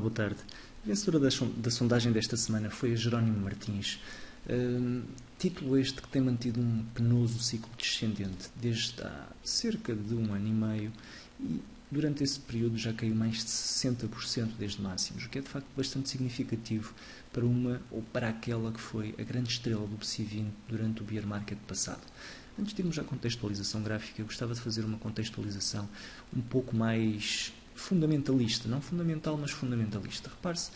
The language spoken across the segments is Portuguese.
boa tarde. A vencedora da sondagem desta semana foi a Jerónimo Martins. Título este que tem mantido um penoso ciclo descendente desde há cerca de 1 ano e meio e durante esse período já caiu mais de 60% desde máximos, o que é de facto bastante significativo para uma ou para aquela que foi a grande estrela do PSI20 durante o bear market passado. Antes de irmos à contextualização gráfica, eu gostava de fazer uma contextualização um pouco mais fundamentalista, não fundamental, mas fundamentalista. Repare-se,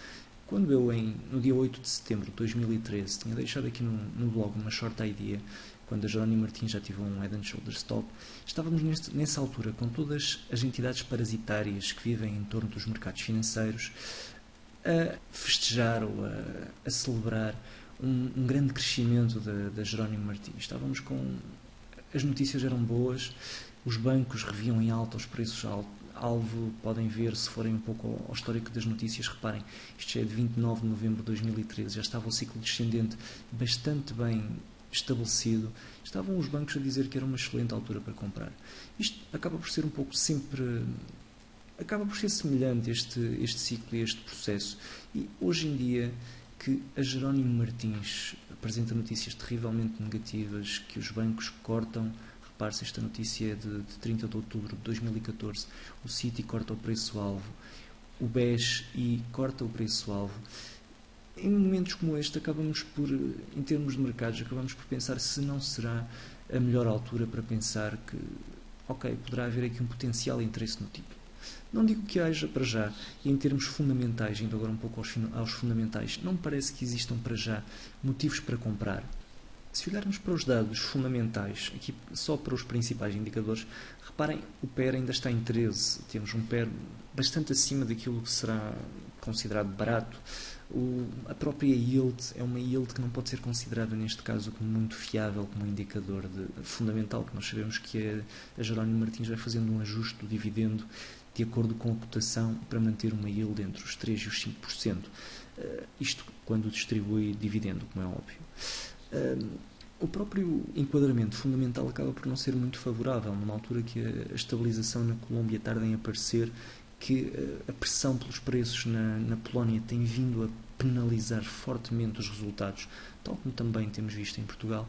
quando eu, no dia 8 de setembro de 2013, tinha deixado aqui no blog uma short idea, quando a Jerónimo Martins já ativou um Head and Shoulders Top, estávamos nessa altura com todas as entidades parasitárias que vivem em torno dos mercados financeiros a festejar ou a celebrar um grande crescimento da Jerónimo Martins. Estávamos com... As notícias eram boas, os bancos reviam em alta os preços alvo, podem ver se forem um pouco ao histórico das notícias, reparem, isto já é de 29 de novembro de 2013, já estava o ciclo descendente bastante bem estabelecido, estavam os bancos a dizer que era uma excelente altura para comprar. Isto acaba por ser um pouco sempre... acaba por ser semelhante este ciclo e este processo. E hoje em dia que a Jerónimo Martins apresenta notícias terrivelmente negativas, que os bancos cortam. Repare-se, esta notícia é de 30 de outubro de 2014, o Citi corta o preço-alvo, o BES corta o preço-alvo. Em momentos como este, acabamos por, em termos de mercados, acabamos por pensar se não será a melhor altura para pensar que, ok, poderá haver aqui um potencial interesse no título. Não digo que haja para já, e em termos fundamentais, indo agora um pouco aos fundamentais, não me parece que existam para já motivos para comprar. Se olharmos para os dados fundamentais, aqui só para os principais indicadores, reparem, o PER ainda está em 13, temos um PER bastante acima daquilo que será considerado barato. A própria yield é uma yield que não pode ser considerada neste caso como muito fiável, como um indicador fundamental, que nós sabemos que a Jerónimo Martins vai fazendo um ajuste do dividendo de acordo com a cotação para manter uma yield entre os 3% e os 5%. Isto quando distribui dividendo, como é óbvio. O próprio enquadramento fundamental acaba por não ser muito favorável, numa altura que a estabilização na Colômbia tarda em aparecer, que a pressão pelos preços na Polónia tem vindo a penalizar fortemente os resultados, tal como também temos visto em Portugal,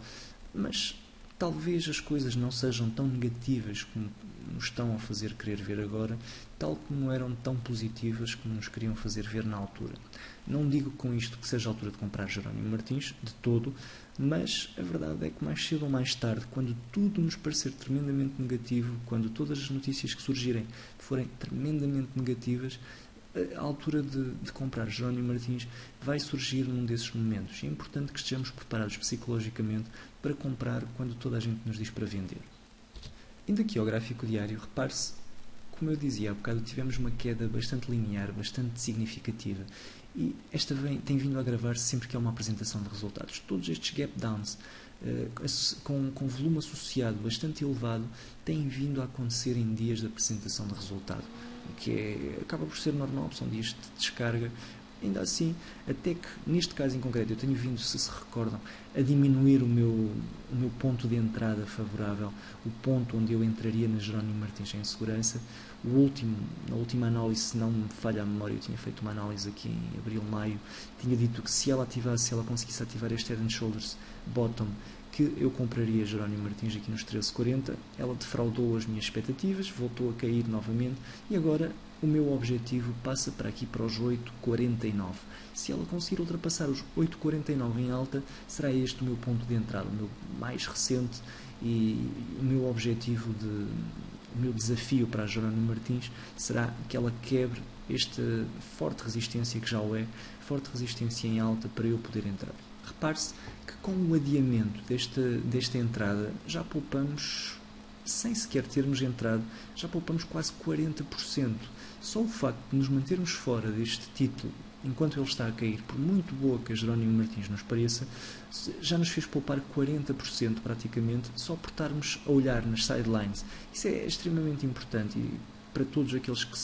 mas talvez as coisas não sejam tão negativas como nos estão a fazer querer ver agora, tal como não eram tão positivas como nos queriam fazer ver na altura. Não digo com isto que seja a altura de comprar Jerónimo Martins, de todo, mas a verdade é que mais cedo ou mais tarde, quando tudo nos parecer tremendamente negativo, quando todas as notícias que surgirem forem tremendamente negativas, a altura de comprar Jerónimo Martins vai surgir num desses momentos. É importante que estejamos preparados psicologicamente para comprar quando toda a gente nos diz para vender. Indo aqui ao gráfico diário, repare-se, como eu dizia há bocado, tivemos uma queda bastante linear, bastante significativa, e esta tem vindo a agravar-se sempre que há uma apresentação de resultados. Todos estes gap downs, com volume associado bastante elevado, têm vindo a acontecer em dias de apresentação de resultado, o que acaba por ser normal, são dias de descarga. Ainda assim, até que neste caso em concreto eu tenho vindo, se recordam, a diminuir o meu ponto de entrada favorável, o ponto onde eu entraria na Jerónimo Martins em segurança. Na última análise, se não me falha a memória, eu tinha feito uma análise aqui em abril, maio, tinha dito que se ela conseguisse ativar este Head and Shoulders Bottom, que eu compraria Jerónimo Martins aqui nos 13,40. Ela defraudou as minhas expectativas, voltou a cair novamente e agora o meu objetivo passa para aqui para os 8,49. Se ela conseguir ultrapassar os 8,49 em alta, será este o meu ponto de entrada, o meu mais recente e o meu objetivo, o meu desafio para a Jerónimo Martins será que ela quebre esta forte resistência que já o é, forte resistência em alta para eu poder entrar. Repare-se que com o adiamento desta entrada já poupamos, sem sequer termos entrado, já poupamos quase 40%. Só o facto de nos mantermos fora deste título, enquanto ele está a cair, por muito boa que a Jerónimo Martins nos pareça, já nos fez poupar 40% praticamente, só por estarmos a olhar nas sidelines. Isso é extremamente importante e para todos aqueles que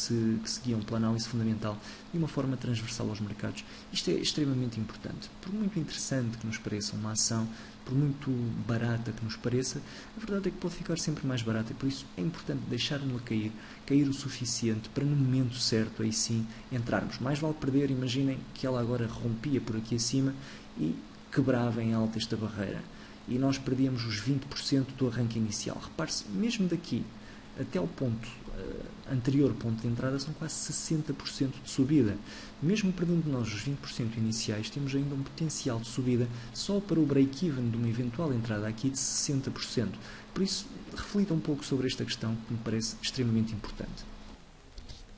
seguiam pela análise fundamental de uma forma transversal aos mercados. Isto é extremamente importante. Por muito interessante que nos pareça uma ação, por muito barata que nos pareça, a verdade é que pode ficar sempre mais barata e por isso é importante deixar-nos cair o suficiente para no momento certo, aí sim, entrarmos. Mais vale perder, imaginem que ela agora rompia por aqui acima e quebrava em alta esta barreira. E nós perdíamos os 20% do arranque inicial. Repare-se, mesmo daqui até ao ponto anterior, ponto de entrada, são quase 60% de subida. Mesmo perdendo nós os 20% iniciais, temos ainda um potencial de subida só para o break-even de uma eventual entrada aqui de 60%. Por isso, reflita um pouco sobre esta questão que me parece extremamente importante.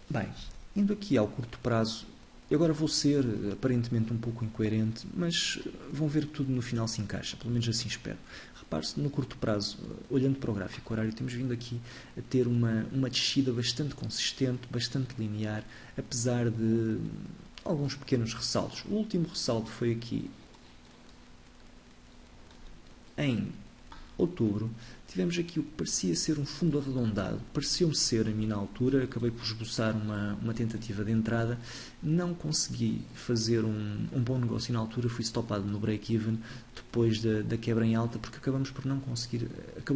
Bem, indo aqui ao curto prazo, e agora vou ser aparentemente um pouco incoerente, mas vão ver que tudo no final se encaixa, pelo menos assim espero. Repare-se, no curto prazo, olhando para o gráfico horário, temos vindo aqui a ter uma descida bastante consistente, bastante linear, apesar de alguns pequenos ressaltos. O último ressalto foi aqui em outubro. Tivemos aqui o que parecia ser um fundo arredondado, pareceu-me ser a mim na altura, acabei por esboçar uma tentativa de entrada, não consegui fazer um bom negócio na altura, fui stopado no break-even depois da quebra em alta, porque acabou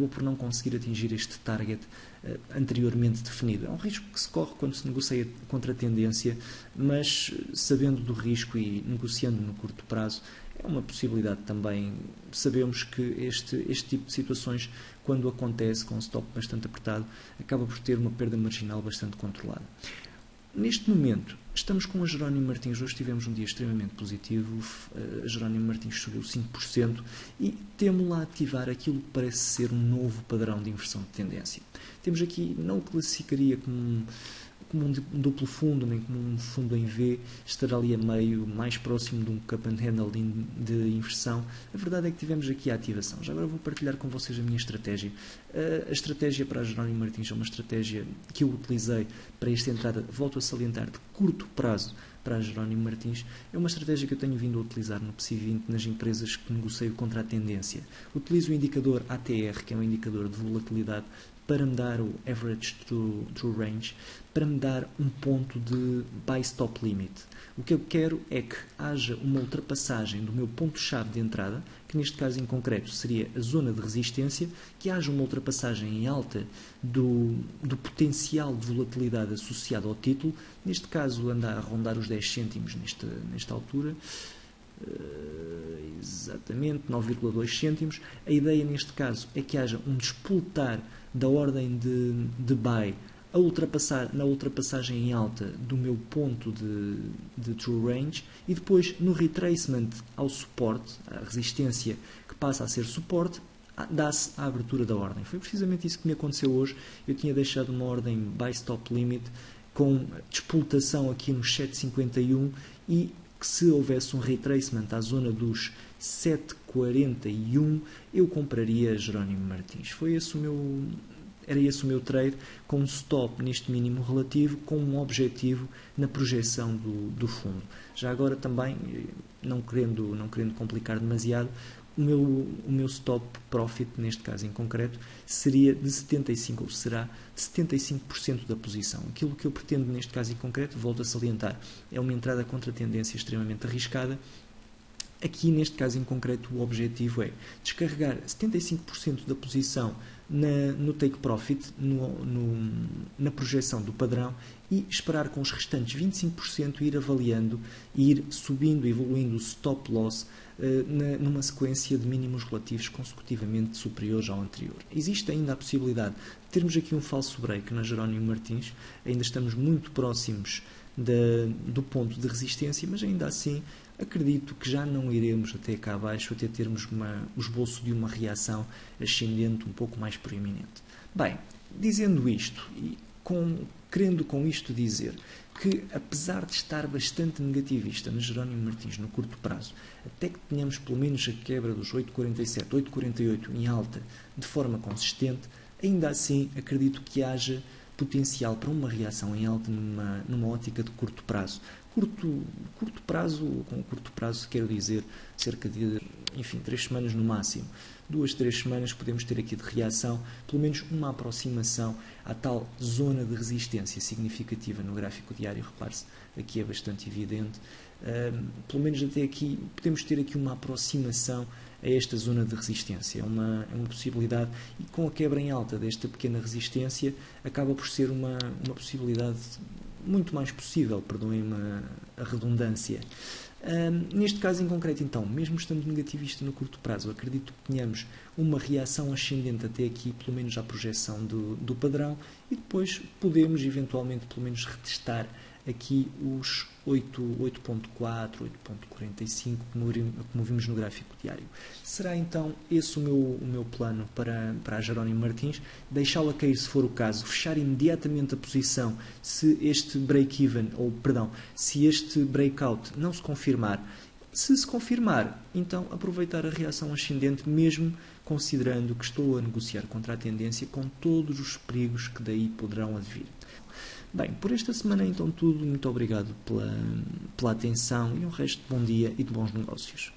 por não conseguir atingir este target anteriormente definido. É um risco que se corre quando se negocia contra a tendência, mas sabendo do risco e negociando no curto prazo, é uma possibilidade também. Sabemos que este tipo de situações, quando acontece com um stop bastante apertado, acaba por ter uma perda marginal bastante controlada. Neste momento, estamos com a Jerónimo Martins. Hoje tivemos um dia extremamente positivo. A Jerónimo Martins subiu 5% e temos lá a ativar aquilo que parece ser um novo padrão de inversão de tendência. Temos aqui, não o classificaria como um duplo fundo, nem como um fundo em V, estará ali a meio, mais próximo de um cup and handle de inversão. A verdade é que tivemos aqui a ativação. Já agora vou partilhar com vocês a minha estratégia. A estratégia para a Jerónimo Martins é uma estratégia que eu utilizei para esta entrada, volto a salientar, de curto prazo para a Jerónimo Martins. É uma estratégia que eu tenho vindo a utilizar no PSI 20 nas empresas que negocio contra a tendência. Utilizo o indicador ATR, que é um indicador de volatilidade, para me dar o Average True Range, para me dar um ponto de Buy Stop Limit. O que eu quero é que haja uma ultrapassagem do meu ponto-chave de entrada, que neste caso em concreto seria a zona de resistência, que haja uma ultrapassagem em alta do potencial de volatilidade associado ao título, neste caso anda a rondar os 10 cêntimos nesta altura, exatamente 9,2 cêntimos. A ideia neste caso é que haja um despoltar da ordem de buy na ultrapassagem em alta do meu ponto de true range e depois no retracement ao suporte, a resistência que passa a ser suporte, dá-se a abertura da ordem. Foi precisamente isso que me aconteceu hoje. Eu tinha deixado uma ordem buy stop limit com despoltação aqui nos 7,51 e que se houvesse um retracement à zona dos 7,41 eu compraria Jerónimo Martins. Era esse o meu trade, com um stop neste mínimo relativo, com um objetivo na projeção do fundo. Já agora também, não querendo complicar demasiado, o meu stop profit, neste caso em concreto, seria de 75%, ou será de 75% da posição. Aquilo que eu pretendo neste caso em concreto, volto a salientar, é uma entrada contra a tendência extremamente arriscada. Aqui, neste caso em concreto, o objetivo é descarregar 75% da posição no take profit, na projeção do padrão, e esperar com os restantes 25% ir avaliando, ir subindo, evoluindo o stop loss numa sequência de mínimos relativos consecutivamente superiores ao anterior. Existe ainda a possibilidade de termos aqui um falso break na Jerónimo Martins, ainda estamos muito próximos do ponto de resistência, mas ainda assim acredito que já não iremos até cá abaixo, até termos o esboço de uma reação ascendente um pouco mais proeminente. Bem, dizendo isto, e querendo com isto dizer que, apesar de estar bastante negativista no Jerónimo Martins no curto prazo, até que tenhamos pelo menos a quebra dos 8,47, 8,48 em alta de forma consistente, ainda assim acredito que haja potencial para uma reação em alta numa ótica de curto prazo. Curto prazo, com curto prazo quero dizer cerca de, 3 semanas no máximo. 2, 3 semanas podemos ter aqui de reação, pelo menos uma aproximação à tal zona de resistência significativa no gráfico diário. Repare-se, aqui é bastante evidente. Pelo menos até aqui podemos ter aqui uma aproximação a esta zona de resistência. É uma possibilidade, e com a quebra em alta desta pequena resistência acaba por ser uma possibilidade muito mais possível, perdoem-me a redundância. Neste caso em concreto, então, mesmo estando negativista no curto prazo, acredito que tenhamos uma reação ascendente até aqui, pelo menos à projeção do padrão, e depois podemos eventualmente pelo menos retestar aqui os 8.4, 8.45, como vimos no gráfico diário. Será então esse o meu plano para a Jerónimo Martins? Deixá-la cair se for o caso, fechar imediatamente a posição se este break-even, se este breakout não se confirmar. Se se confirmar, então aproveitar a reação ascendente, mesmo considerando que estou a negociar contra a tendência, com todos os perigos que daí poderão advir. Bem, por esta semana então tudo. Muito obrigado pela atenção e um resto de bom dia e de bons negócios.